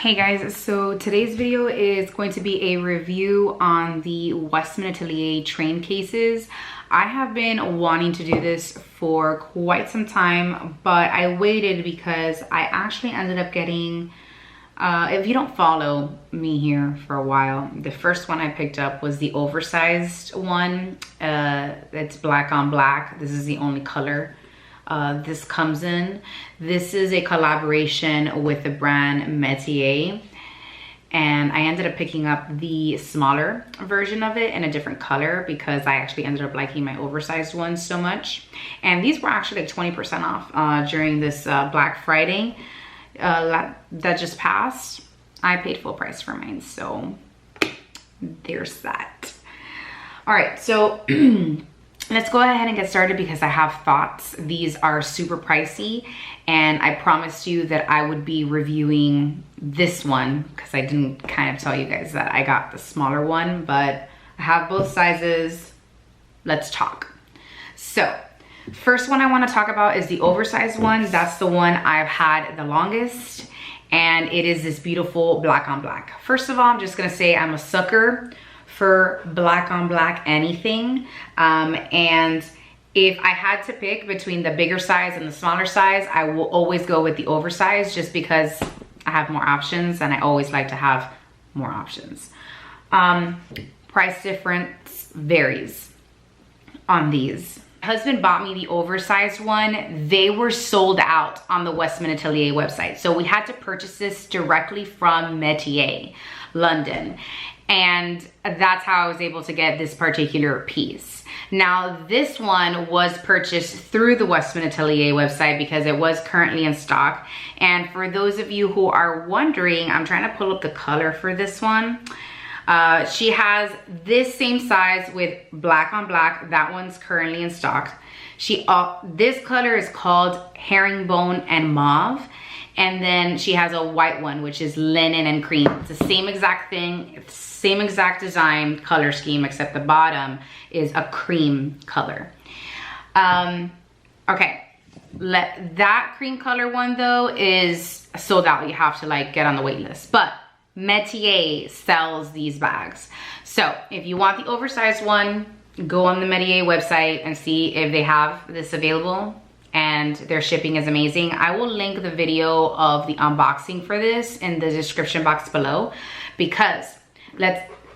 Hey guys, so today's video is going to be a review on the Westman Atelier train cases. I have been wanting to do this for quite some time, but I waited because I actually ended up getting, if you don't follow me here for a while, the first one I picked up was the oversized one. It's black on black. This is the only color this comes in. This is a collaboration with the brand Metier, and I ended up picking up the smaller version of it in a different color because I actually ended up liking my oversized ones so much. And these were actually like 20% off during this Black Friday that just passed. I paid full price for mine, so there's that. All right, so let's go ahead and get started because I have thoughts. These are super pricey, and I promised you that I would be reviewing this one because I didn't kind of tell you guys that I got the smaller one, but I have both sizes. Let's talk. So first one I want to talk about is the oversized one. That's the one I've had the longest, and it is this beautiful black on black. First of all, I'm just gonna say I'm a sucker for black on black anything, and if I had to pick between the bigger size and the smaller size, I will always go with the oversized just because I have more options and I always like to have more options. Price difference varies on these. My husband bought me the oversized one. They were sold out on the Westman Atelier website, so we had to purchase this directly from Metier, London. And that's how I was able to get this particular piece. Now, this one was purchased through the Westman Atelier website because it was currently in stock. And for those of you who are wondering, I'm trying to pull up the color for this one. She has this same size with black on black. That one's currently in stock. This color is called herringbone and mauve. And then she has a white one, which is linen and cream. It's the same exact thing, same exact design, color scheme, except the bottom is a cream color. Okay, that cream color one though is sold out. You have to like get on the wait list. But Metier sells these bags. So if you want the oversized one, go on the Metier website and see if they have this available. And their shipping is amazing. I will link the video of the unboxing for this in the description box below, because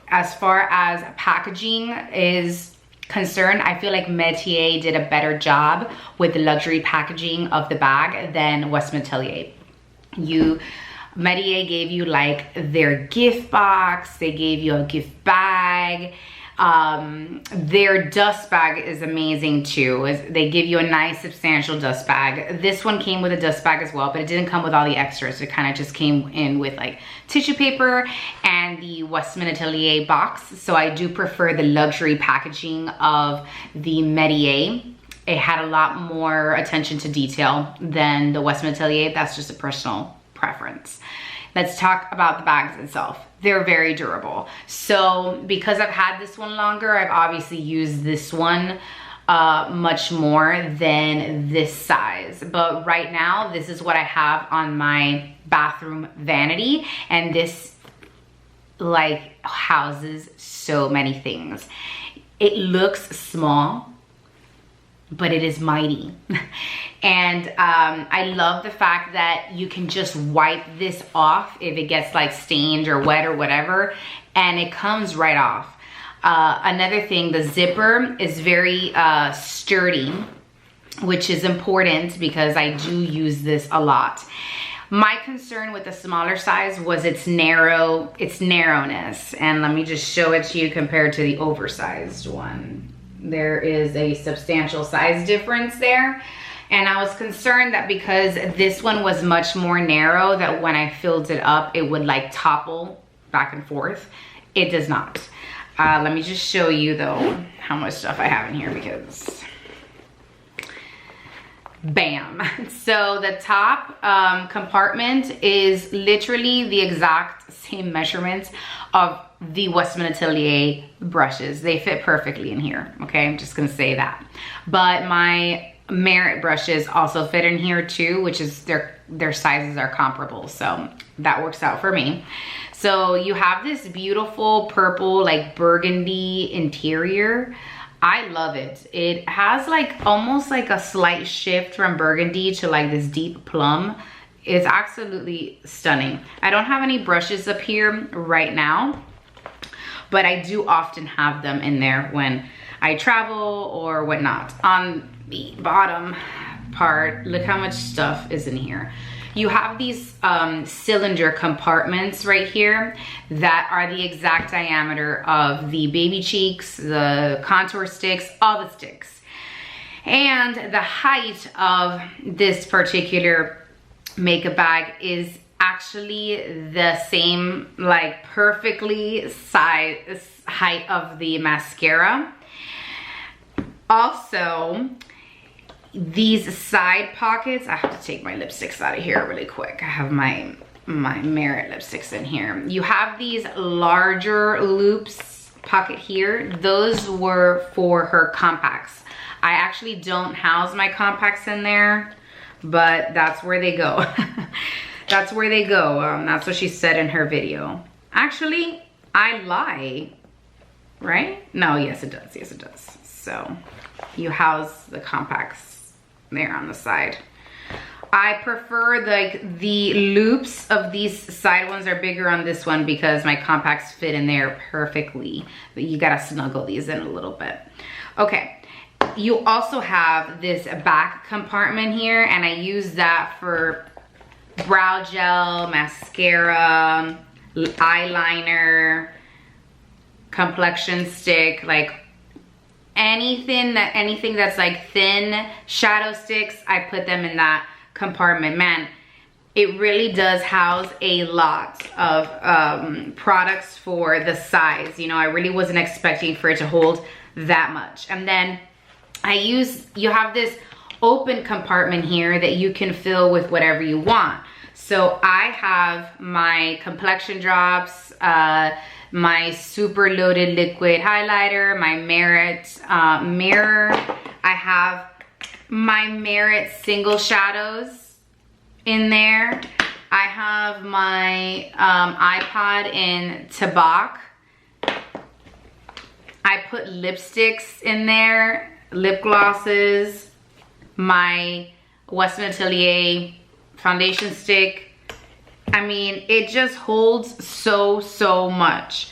as far as packaging is concerned, I feel like Metier did a better job with the luxury packaging of the bag than Westman Atelier. Metier gave you like their gift box, they gave you a gift bag. Their dust bag is amazing too. They give you a nice substantial dust bag. This one came with a dust bag as well, but it didn't come with all the extras. It kind of just came in with like tissue paper and the Westman Atelier box. So I do prefer the luxury packaging of the Metier. It had a lot more attention to detail than the Westman Atelier. That's just a personal preference. Let's talk about the bags itself. They're very durable. So because I've had this one longer, I've obviously used this one much more than this size. But right now, this is what I have on my bathroom vanity. And this like houses so many things. It looks small, but it is mighty. And I love the fact that you can just wipe this off if it gets like stained or wet or whatever, and it comes right off. Another thing, the zipper is very sturdy, which is important because I do use this a lot. My concern with the smaller size was its narrowness. And let me just show it to you compared to the oversized one. There is a substantial size difference there. And I was concerned that because this one was much more narrow, that when I filled it up, it would like topple back and forth. It does not. Let me just show you though how much stuff I have in here, because bam. So the top compartment is literally the exact same measurements of the Westman Atelier brushes. They fit perfectly in here, okay? I'm just gonna say that. But my Merit brushes also fit in here too, which is their sizes are comparable, so that works out for me. So you have this beautiful purple, like burgundy interior. I love it. It has like almost like a slight shift from burgundy to like this deep plum. It's absolutely stunning. I don't have any brushes up here right now, but I do often have them in there when I travel or whatnot. On the bottom part, look how much stuff is in here. You have these cylinder compartments right here that are the exact diameter of the baby cheeks, the contour sticks, all the sticks. And the height of this particular makeup bag is actually the same, like perfectly size height of the mascara. Also, these side pockets, I have to take my lipsticks out of here really quick. I have my Merit lipsticks in here. You have these larger loops pocket here. Those were for her compacts. I actually don't house my compacts in there, but that's where they go. That's where they go. That's what she said in her video. Actually, I lie, right? No, yes it does, yes it does. So you house the compacts there on the side. I prefer like the loops of these side ones are bigger on this one because my compacts fit in there perfectly, but you gotta snuggle these in a little bit. Okay, you also have this back compartment here, and I use that for brow gel, mascara, eyeliner, complexion stick, like anything that's like thin shadow sticks, I put them in that compartment. Man, it really does house a lot of products for the size. You know, I really wasn't expecting for it to hold that much. And then you have this open compartment here that you can fill with whatever you want. So I have my complexion drops, my super loaded liquid highlighter, my Merit mirror. I have my Merit single shadows in there. I have my iPod in Tabak. I put lipsticks in there, lip glosses, my Westman Atelier foundation stick. I mean, it just holds so much.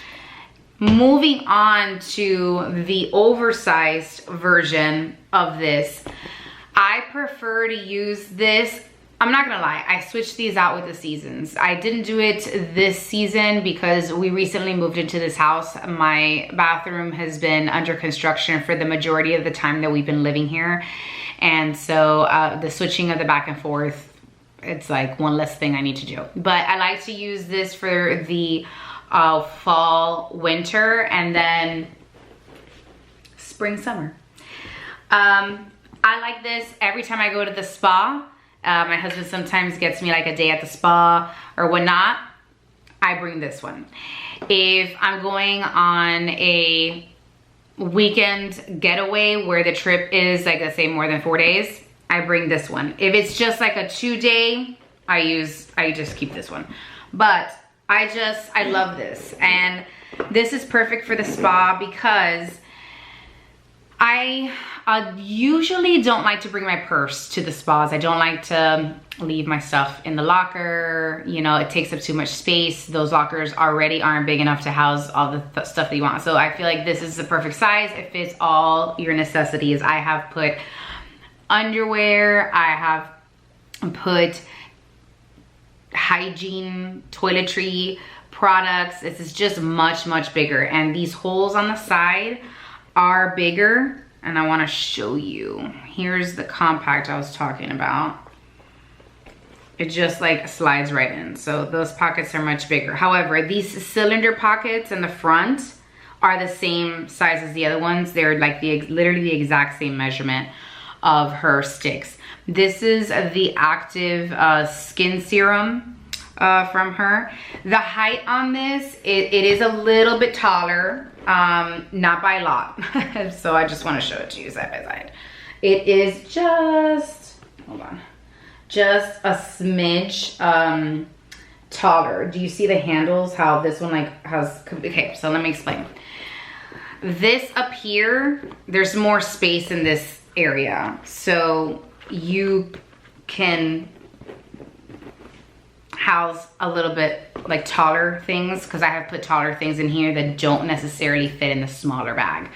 Moving on to the oversized version of this, I prefer to use this. I'm not gonna lie, I switched these out with the seasons. I didn't do it this season because we recently moved into this house. My bathroom has been under construction for the majority of the time that we've been living here. And so the switching of the back and forth, it's like one less thing I need to do. But I like to use this for the fall, winter, and then spring, summer. I like this every time I go to the spa. My husband sometimes gets me like a day at the spa or whatnot. I bring this one. If I'm going on a weekend getaway where the trip is like, let's say more than 4 days, I bring this one. If it's just like a 2-day, I just keep this one. But I love this. And this is perfect for the spa because I usually don't like to bring my purse to the spas. I don't like to leave my stuff in the locker. You know, it takes up too much space. Those lockers already aren't big enough to house all the stuff that you want. So I feel like this is the perfect size. It fits all your necessities. I have put underwear, I have put hygiene, toiletry products. This is just much bigger, and these holes on the side are bigger, and I want to show you. Here's the compact I was talking about. It just like slides right in, so those pockets are much bigger. However, these cylinder pockets in the front are the same size as the other ones. They're like literally the exact same measurement of her sticks. This is the active skin serum from her. The height on this, it is a little bit taller, not by a lot. So I just want to show it to you side by side. It is just, hold on, just a smidge taller. Do you see the handles, how this one like has, okay, so let me explain. This up here, there's more space in this area, so you can house a little bit like taller things, because I have put taller things in here that don't necessarily fit in the smaller bag.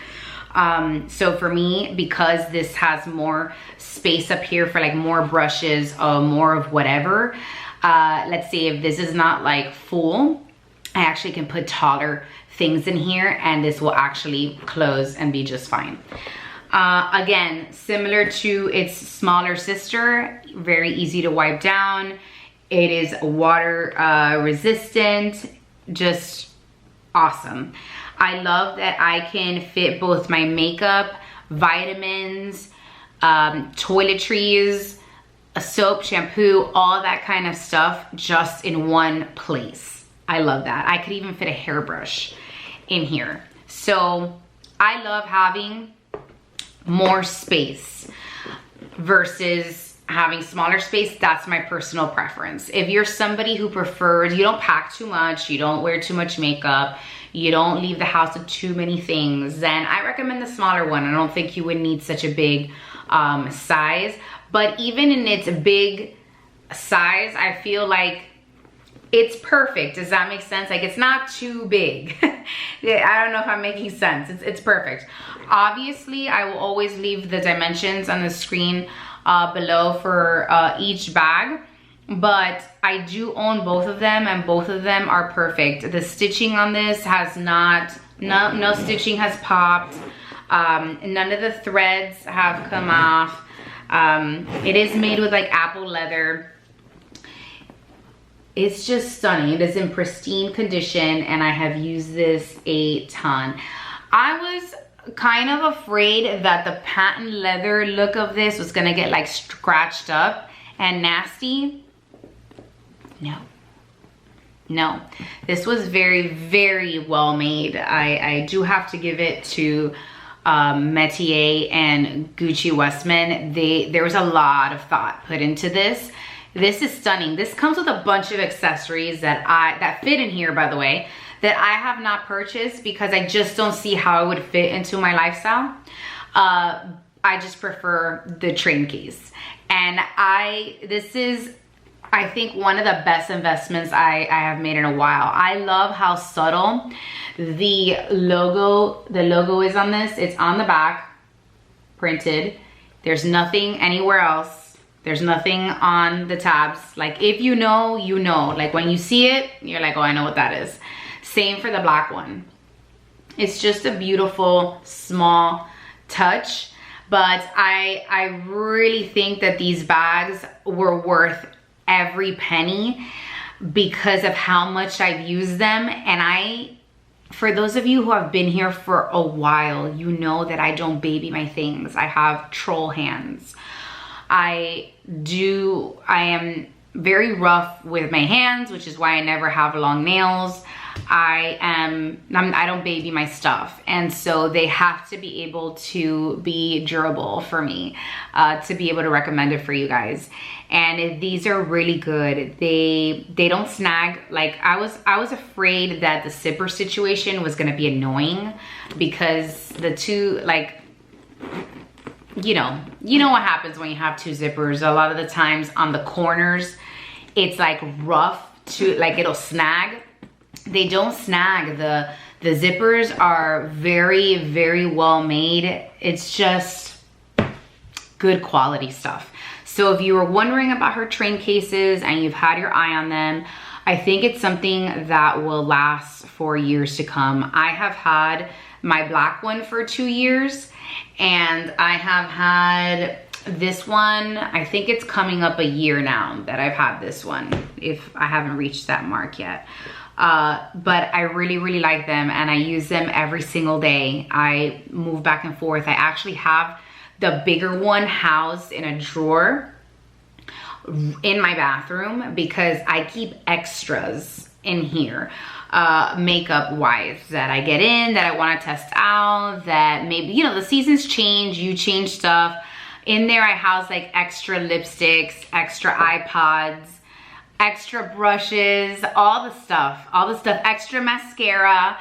So for me, because this has more space up here for like more brushes, more of whatever, let's say if this is not like full, I actually can put taller things in here and this will actually close and be just fine. Again, similar to its smaller sister, very easy to wipe down. It is water resistant, just awesome. I love that I can fit both my makeup, vitamins, toiletries, a soap, shampoo, all that kind of stuff just in one place. I love that. I could even fit a hairbrush in here. So I love having more space versus having smaller space. That's my personal preference. If you're somebody who prefers, you don't pack too much, you don't wear too much makeup, you don't leave the house with too many things, then I recommend the smaller one. I don't think you would need such a big size. But even in its big size, I feel like it's perfect. Does that make sense? Like, it's not too big. I don't know if I'm making sense. It's perfect. Obviously, I will always leave the dimensions on the screen below for each bag, but I do own both of them and both of them are perfect. The stitching on this has no stitching has popped. None of the threads have come off. It is made with like apple leather. It's just stunning. It is in pristine condition and I have used this a ton. I was kind of afraid that the patent leather look of this was gonna get like scratched up and nasty. No, this was very, very well made. I do have to give it to Metier and Gucci Westman. There was a lot of thought put into this. This is stunning. This comes with a bunch of accessories that fit in here, by the way, that I have not purchased because I just don't see how it would fit into my lifestyle. I just prefer the train case. And this is, I think, one of the best investments I have made in a while. I love how subtle the logo is on this. It's on the back, printed. There's nothing anywhere else. There's nothing on the tabs. Like, if you know, you know. Like, when you see it, you're like, oh, I know what that is. Same for the black one. It's just a beautiful, small touch. But I really think that these bags were worth every penny because of how much I've used them. And for those of you who have been here for a while, you know that I don't baby my things. I have troll hands. I am very rough with my hands, which is why I never have long nails. I don't baby my stuff, and so they have to be able to be durable for me to be able to recommend it for you guys. And these are really good. They don't snag. Like, I was afraid that the zipper situation was gonna be annoying because the two, like, you know what happens when you have two zippers. A lot of the times on the corners, it's like rough to, like, it'll snag. They don't snag. The zippers are very, very well made. It's just good quality stuff. So if you were wondering about her train cases and you've had your eye on them, I think it's something that will last for years to come. I have had my black one for 2 years, and I have had this one, I think it's coming up a year now that I've had this one, if I haven't reached that mark yet. But I really, really like them and I use them every single day. I move back and forth. I actually have the bigger one housed in a drawer in my bathroom because I keep extras in here, makeup wise, that I get in, that I want to test out, that maybe, you know, the seasons change, you change stuff. In there I house like extra lipsticks, extra iPods, extra brushes, all the stuff, extra mascara.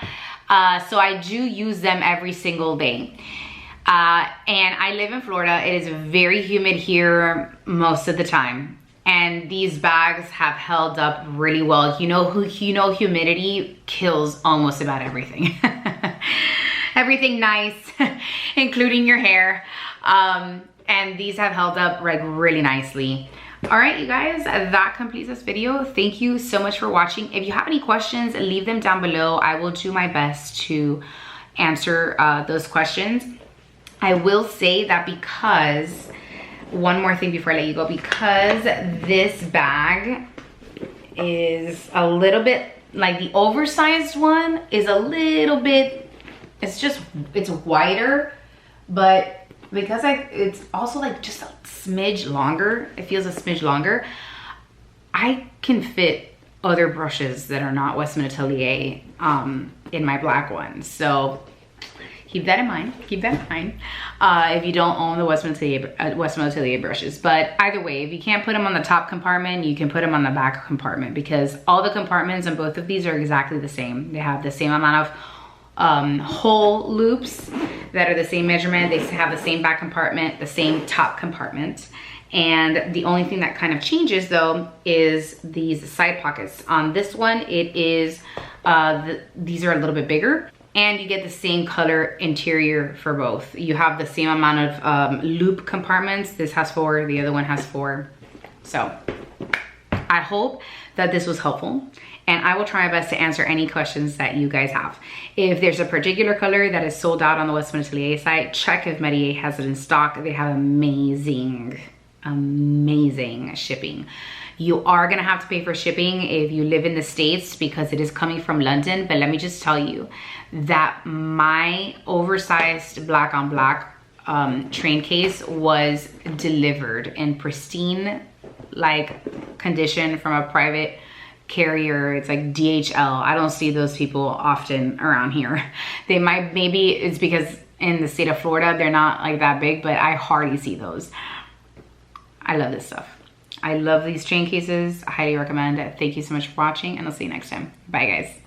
So I do use them every single day. And I live in Florida. It is very humid here most of the time. And these bags have held up really well. You know, humidity kills almost about everything. Everything nice, including your hair. And these have held up like really nicely. All right, you guys, that completes this video. Thank you so much for watching. If you have any questions, leave them down below. I will do my best to answer those questions. I will say that because, one more thing before I let you go, because this bag is a little bit, like the oversized one is a little bit, it's wider, but because it's also like just a smidge longer, it feels a smidge longer, I can fit other brushes that are not Westman Atelier in my black one. So keep that in mind, if you don't own the Westman Atelier brushes. But either way, if you can't put them on the top compartment, you can put them on the back compartment, because all the compartments on both of these are exactly the same. They have the same amount of hole loops that are the same measurement. They have the same back compartment, the same top compartment. And the only thing that kind of changes though is these side pockets. On this one, it is, these are a little bit bigger, and you get the same color interior for both. You have the same amount of loop compartments. This has 4, the other one has 4. So I hope that this was helpful, and I will try my best to answer any questions that you guys have. If there's a particular color that is sold out on the Westman Atelier site, check if Metier has it in stock. They have amazing shipping. You are gonna have to pay for shipping if you live in the States, because it is coming from London. But let me just tell you that my oversized black on black train case was delivered in pristine like condition from a private carrier. It's like DHL. I don't see those people often around here. They might, maybe it's because in the state of Florida they're not like that big, but I hardly see those. I love this stuff. I love these train cases. I highly recommend it. Thank you so much for watching, and I'll see you next time. Bye guys.